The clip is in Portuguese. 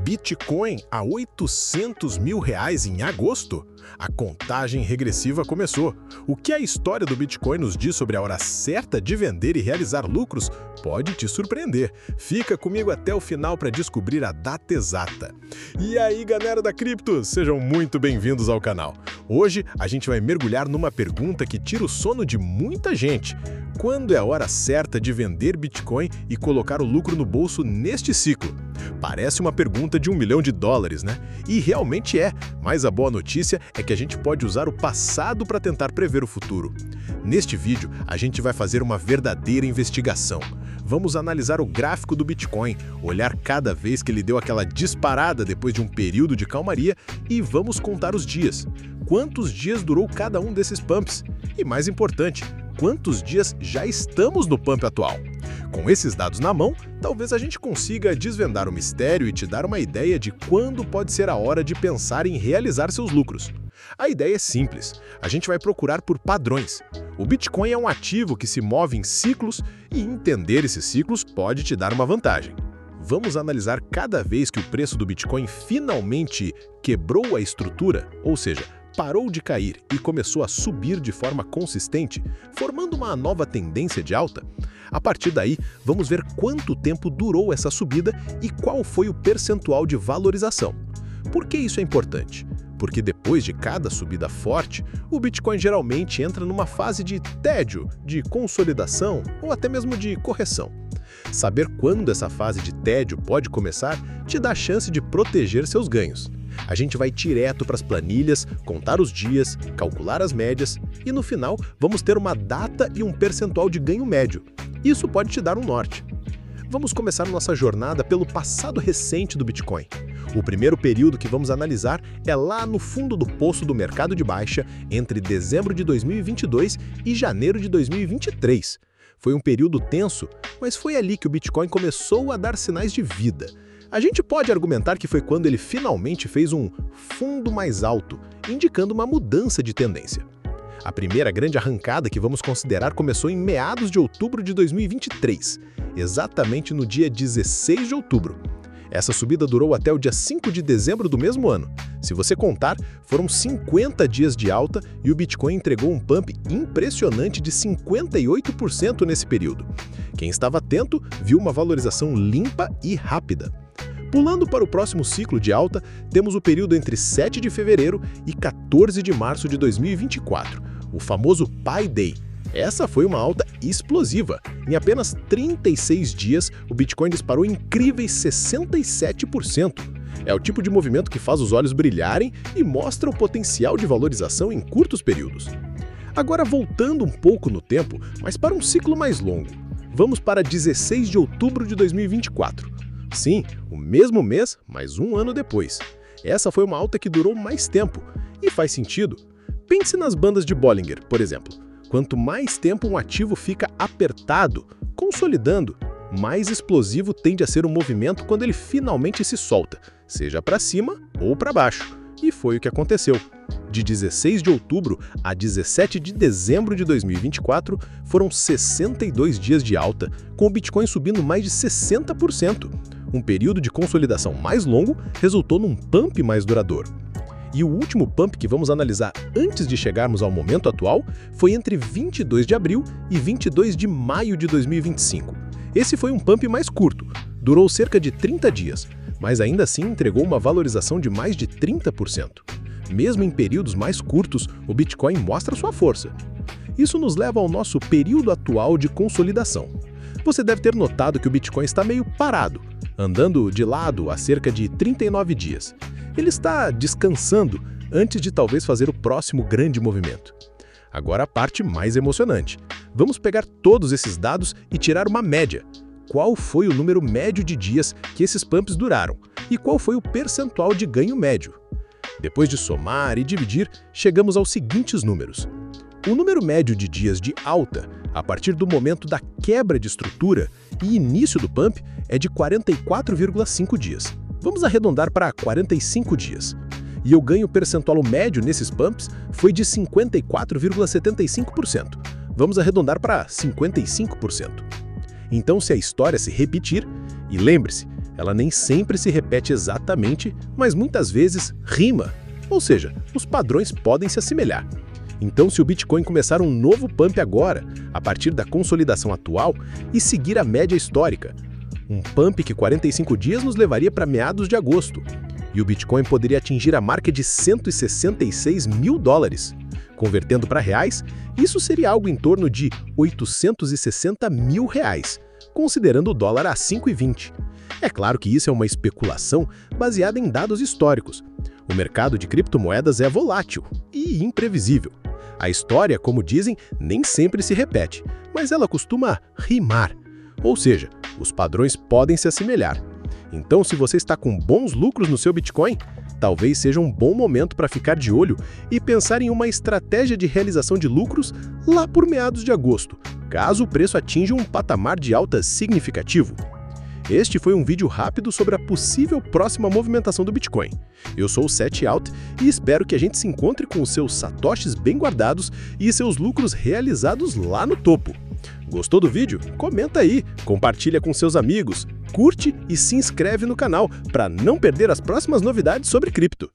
Bitcoin a 800 mil reais em agosto? A contagem regressiva começou. O que a história do Bitcoin nos diz sobre a hora certa de vender e realizar lucros pode te surpreender. Fica comigo até o final para descobrir a data exata. E aí, galera da Cripto, sejam muito bem-vindos ao canal. Hoje a gente vai mergulhar numa pergunta que tira o sono de muita gente. Quando é a hora certa de vender Bitcoin e colocar o lucro no bolso neste ciclo? Parece uma pergunta de $1 milhão, né? E realmente é, mas a boa notícia é que a gente pode usar o passado para tentar prever o futuro. Neste vídeo, a gente vai fazer uma verdadeira investigação. Vamos analisar o gráfico do Bitcoin, olhar cada vez que ele deu aquela disparada depois de um período de calmaria e vamos contar os dias. Quantos dias durou cada um desses pumps? E mais importante, quantos dias já estamos no pump atual? Com esses dados na mão, talvez a gente consiga desvendar o mistério e te dar uma ideia de quando pode ser a hora de pensar em realizar seus lucros. A ideia é simples, a gente vai procurar por padrões. O Bitcoin é um ativo que se move em ciclos e entender esses ciclos pode te dar uma vantagem. Vamos analisar cada vez que o preço do Bitcoin finalmente quebrou a estrutura, ou seja, parou de cair e começou a subir de forma consistente, formando uma nova tendência de alta. A partir daí, vamos ver quanto tempo durou essa subida e qual foi o percentual de valorização. Por que isso é importante? Porque depois de cada subida forte, o Bitcoin geralmente entra numa fase de tédio, de consolidação ou até mesmo de correção. Saber quando essa fase de tédio pode começar te dá a chance de proteger seus ganhos. A gente vai direto para as planilhas, contar os dias, calcular as médias e no final vamos ter uma data e um percentual de ganho médio. Isso pode te dar um norte. Vamos começar nossa jornada pelo passado recente do Bitcoin. O primeiro período que vamos analisar é lá no fundo do poço do mercado de baixa, entre dezembro de 2022 e janeiro de 2023. Foi um período tenso, mas foi ali que o Bitcoin começou a dar sinais de vida. A gente pode argumentar que foi quando ele finalmente fez um fundo mais alto, indicando uma mudança de tendência. A primeira grande arrancada que vamos considerar começou em meados de outubro de 2023, exatamente no dia 16 de outubro. Essa subida durou até o dia 5 de dezembro do mesmo ano. Se você contar, foram 50 dias de alta e o Bitcoin entregou um pump impressionante de 58% nesse período. Quem estava atento viu uma valorização limpa e rápida. Pulando para o próximo ciclo de alta, temos o período entre 7 de fevereiro e 14 de março de 2024, o famoso Pi Day. Essa foi uma alta explosiva. Em apenas 36 dias, o Bitcoin disparou incríveis 67%. É o tipo de movimento que faz os olhos brilharem e mostra o potencial de valorização em curtos períodos. Agora voltando um pouco no tempo, mas para um ciclo mais longo. Vamos para 16 de outubro de 2024. Sim, o mesmo mês, mas um ano depois. Essa foi uma alta que durou mais tempo. E faz sentido. Pense nas bandas de Bollinger, por exemplo. Quanto mais tempo um ativo fica apertado, consolidando, mais explosivo tende a ser o movimento quando ele finalmente se solta, seja para cima ou para baixo. E foi o que aconteceu. De 16 de outubro a 17 de dezembro de 2024, foram 62 dias de alta, com o Bitcoin subindo mais de 60%. Um período de consolidação mais longo resultou num pump mais duradouro. E o último pump que vamos analisar antes de chegarmos ao momento atual foi entre 22 de abril e 22 de maio de 2025. Esse foi um pump mais curto, durou cerca de 30 dias, mas ainda assim entregou uma valorização de mais de 30%. Mesmo em períodos mais curtos, o Bitcoin mostra sua força. Isso nos leva ao nosso período atual de consolidação. Você deve ter notado que o Bitcoin está meio parado, andando de lado há cerca de 39 dias. Ele está descansando antes de talvez fazer o próximo grande movimento. Agora a parte mais emocionante. Vamos pegar todos esses dados e tirar uma média. Qual foi o número médio de dias que esses pumps duraram? E qual foi o percentual de ganho médio? Depois de somar e dividir, chegamos aos seguintes números. O número médio de dias de alta, a partir do momento da quebra de estrutura e início do pump, é de 44,5 dias. Vamos arredondar para 45 dias. E o ganho percentual médio nesses pumps foi de 54,75%. Vamos arredondar para 55%. Então, se a história se repetir, e lembre-se, Ela nem sempre se repete exatamente, mas muitas vezes rima. Ou seja, os padrões podem se assemelhar. Então, se o Bitcoin começar um novo pump agora, a partir da consolidação atual, e seguir a média histórica, um pump que 45 dias nos levaria para meados de agosto, e o Bitcoin poderia atingir a marca de 166 mil dólares. Convertendo para reais, isso seria algo em torno de 860 mil reais, considerando o dólar a 5,20. É claro que isso é uma especulação baseada em dados históricos. O mercado de criptomoedas é volátil e imprevisível. A história, como dizem, nem sempre se repete, mas ela costuma rimar. Ou seja, os padrões podem se assemelhar. Então, se você está com bons lucros no seu Bitcoin, talvez seja um bom momento para ficar de olho e pensar em uma estratégia de realização de lucros lá por meados de agosto, caso o preço atinja um patamar de alta significativo. Este foi um vídeo rápido sobre a possível próxima movimentação do Bitcoin. Eu sou o SetOut e espero que a gente se encontre com os seus satoshis bem guardados e seus lucros realizados lá no topo. Gostou do vídeo? Comenta aí, compartilha com seus amigos, curte e se inscreve no canal para não perder as próximas novidades sobre cripto.